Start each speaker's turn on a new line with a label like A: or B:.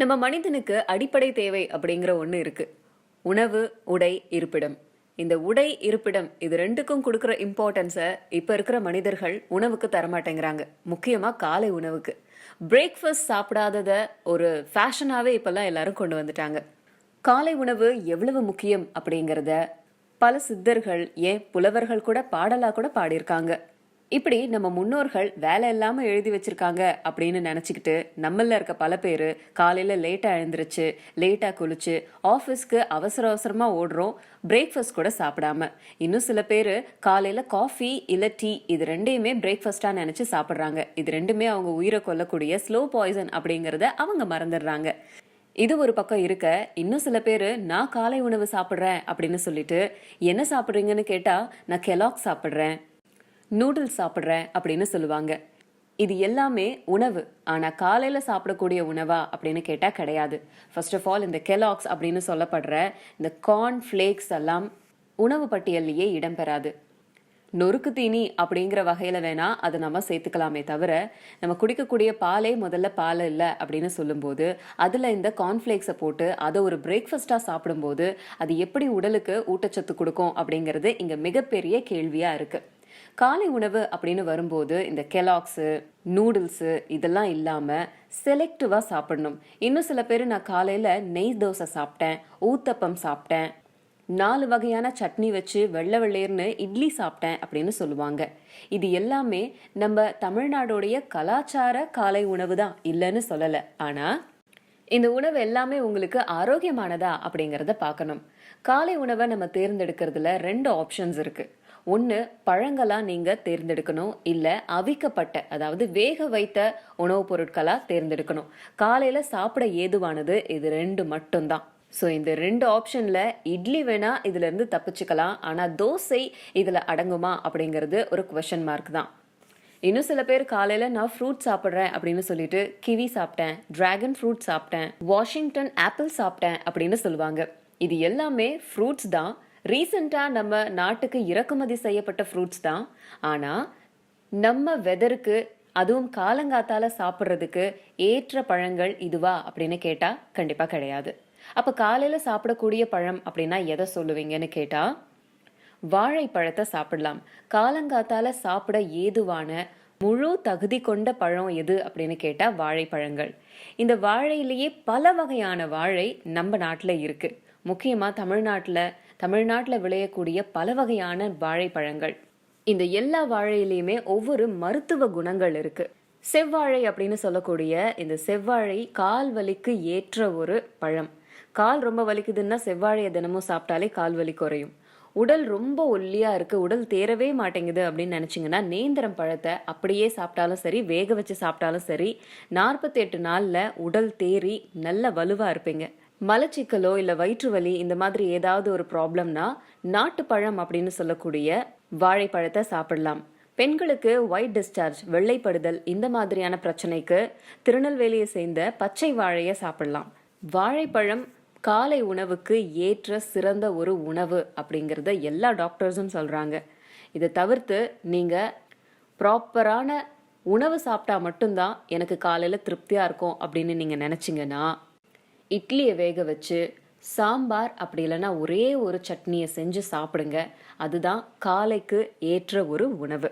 A: நம்ம மனிதனுக்கு அடிப்படை தேவை அப்படிங்கிற ஒண்ணு இருக்கு. உணவு, உடை, இருப்பிடம். இந்த உடை, இருப்பிடம் இது ரெண்டுக்கும் கொடுக்குற இம்பார்ட்டன்ஸை இப்ப இருக்கிற மனிதர்கள் உணவுக்கு தரமாட்டேங்கிறாங்க. முக்கியமா காலை உணவுக்கு. பிரேக்ஃபாஸ்ட் சாப்பிடாதத ஒரு ஃபேஷனாவே இப்பெல்லாம் எல்லாரும் கொண்டு வந்துட்டாங்க. காலை உணவு எவ்வளவு முக்கியம் அப்படிங்கிறத பல சித்தர்கள், ஏன் புலவர்கள் கூட பாடலா கூட பாடியிருக்காங்க. இப்படி நம்ம முன்னோர்கள் வேலை இல்லாம எழுதி வச்சிருக்காங்க அப்படின்னு நினைச்சுக்கிட்டு நம்மள இருக்க பல பேரு காலையில லேட்டா எழுந்திருச்சு, லேட்டா குளிச்சு ஆபீஸ்க்கு அவசர அவசரமா ஓடுறோம், பிரேக்ஃபாஸ்ட் கூட சாப்பிடாம. இன்னும் சில பேரு காலையில காஃபி இல்ல டீ இது ரெண்டையுமே பிரேக்ஃபாஸ்டா நினைச்சு சாப்பிடுறாங்க. இது ரெண்டுமே அவங்க உயிரை கொல்லக்கூடிய ஸ்லோ பாய்சன் அப்படிங்கறத அவங்க மறந்துடுறாங்க. இது ஒரு பக்கம் இருக்க, இன்னும் சில பேரு நான் காலை உணவு சாப்பிடுறேன் அப்படின்னு சொல்லிட்டு என்ன சாப்பிடுறீங்கன்னு கேட்டா நான் கெலாக் சாப்பிடுறேன், நூடுல்ஸ் சாப்பிட்றேன் அப்படின்னு சொல்லுவாங்க. இது எல்லாமே உணவு. ஆனா காலையில சாப்பிடக்கூடிய உணவா அப்படின்னு கேட்டா கிடையாது. ஃபர்ஸ்ட் ஆஃப் ஆல் இந்த கெலாக்ஸ் அப்படின்னு சொல்லப்படுற இந்த கார்ன் ஃபிளேக்ஸ் எல்லாம் உணவு பட்டியல்லையே இடம்பெறாது. நொறுக்கு தீனி அப்படிங்கிற வகையில வேணா அதை நம்ம சேர்த்துக்கலாமே தவிர, நம்ம குடிக்கக்கூடிய பாலே முதல்ல பால் இல்லை அப்படின்னு சொல்லும்போது அதுல இந்த கார்ன்ஃபிளேக்ஸை போட்டு அதை ஒரு பிரேக்ஃபாஸ்டா சாப்பிடும்போது அது எப்படி உடலுக்கு ஊட்டச்சத்து கொடுக்கும் அப்படிங்கிறது இங்க மிகப்பெரிய கேள்வியா இருக்கு. காலை உணவு அப்படின்னு வரும்போது இந்த கெலாக்ஸு, நூடுல்ஸு இதெல்லாம் இல்லாம செலக்டிவா சாப்பிடணும். இன்னும் சில பேர் நான் காலையில நெய் தோசை சாப்பிட்டேன், ஊத்தப்பம் சாப்பிட்டேன், 4 வகையான சட்னி வச்சு வெள்ளை வெள்ளேர்னு இட்லி சாப்பிட்டேன் அப்படின்னு சொல்லுவாங்க. இது எல்லாமே நம்ம தமிழ்நாடோடைய கலாச்சார காலை உணவு தான், இல்லைன்னு சொல்லல. ஆனா இந்த உணவு எல்லாமே உங்களுக்கு ஆரோக்கியமானதா அப்படிங்கறத பார்க்கணும். காலை உணவை நம்ம தேர்ந்தெடுக்கிறதுல 2 ஆப்ஷன்ஸ் இருக்கு. ஒன்று, பழங்களா நீங்க தேர்ந்தெடுக்கணும், இல்ல அவிக்கப்பட்ட அதாவது வேக வைத்த உணவுப் பொருட்களா தேர்ந்தெடுக்கணும். காலையில சாப்பிட ஏதுவானது இது 2 மட்டும்தான். ஸோ இந்த 2 ஆப்ஷன்ல இட்லி வேணா இதுல இருந்து தப்பிச்சுக்கலாம், ஆனா தோசை இதுல அடங்குமா அப்படிங்கிறது ஒரு குவெஸ்சன் மார்க் தான். இன்னும் சில பேர் காலையில நான் ஃப்ரூட் சாப்பிட்றேன் அப்படின்னு சொல்லிட்டு கிவி சாப்பிட்டேன், டிராகன் ஃப்ரூட் சாப்பிட்டேன், வாஷிங்டன் ஆப்பிள் சாப்பிட்டேன் அப்படின்னு சொல்லுவாங்க. இது எல்லாமே ஃப்ரூட்ஸ் தான். ரீசெண்டா நம்ம நாட்டுக்கு இறக்குமதி செய்யப்பட்ட ஃப்ரூட்ஸ் தான். ஆனா நம்ம வெதருக்கு, அதுவும் காலங்காத்தால சாப்பிட்றதுக்கு ஏற்ற பழங்கள் இதுவா அப்படின்னு கேட்டா கண்டிப்பா கிடையாது. அப்ப காலையில சாப்பிடக்கூடிய பழம் அப்படின்னா எதை சொல்லுவீங்கன்னு கேட்டா வாழைப்பழத்தை சாப்பிடலாம். காலங்காத்தால சாப்பிட ஏதுவான முழு தகுதி கொண்ட பழம் எது அப்படின்னு கேட்டா வாழைப்பழங்கள். இந்த வாழையிலேயே பல வகையான வாழை நம்ம நாட்டுல இருக்கு. முக்கியமா தமிழ்நாட்டுல விளையக்கூடிய பல வகையான வாழைப்பழங்கள். இந்த எல்லா வாழையிலையுமே ஒவ்வொரு மருத்துவ குணங்கள் இருக்கு. செவ்வாழை அப்படின்னு சொல்லக்கூடிய இந்த செவ்வாழை கால் வலிக்கு ஏற்ற ஒரு பழம். கால் ரொம்ப வலிக்குதுன்னா செவ்வாழையை தினமும் சாப்பிட்டாலே கால் வலி குறையும். உடல் ரொம்ப ஒல்லியா இருக்கு, உடல் தேரவே மாட்டேங்குது அப்படின்னு நினைச்சீங்கன்னா நேந்திரம் பழத்தை அப்படியே சாப்பிட்டாலும் சரி, வேக வச்சு சாப்பிட்டாலும் சரி, 48 நாள்ல உடல் தேறி நல்ல வலுவா இருப்பீங்க. மலச்சிக்கலோ இல்ல வயிற்று வலி இந்த மாதிரி ஏதாவது ஒரு ப்ராப்ளம்னா நாட்டுப்பழம் அப்படின்னு சொல்லக்கூடிய வாழைப்பழத்தை சாப்பிடலாம். பெண்களுக்கு ஒயிட் டிஸ்சார்ஜ், வெள்ளைப்படுதல் இந்த மாதிரியான பிரச்சனைக்கு திருநெல்வேலியை சேர்ந்த பச்சை வாழையை சாப்பிடலாம். வாழைப்பழம் காலை உணவுக்கு ஏற்ற சிறந்த ஒரு உணவு அப்படிங்கிறத எல்லா டாக்டர்ஸும் சொல்றாங்க. இதை தவிர்த்து நீங்க ப்ராப்பரான உணவு சாப்பிட்டா மட்டும்தான் எனக்கு காலையில திருப்தியா இருக்கும் அப்படின்னு நீங்க நினைச்சீங்கன்னா இட்லியை வேக வச்சு சாம்பார் அப்படி இல்லைன்னா ஒரே ஒரு சட்னியை செஞ்சு சாப்பிடுங்க. அதுதான் காலைக்கு ஏற்ற ஒரு உணவு.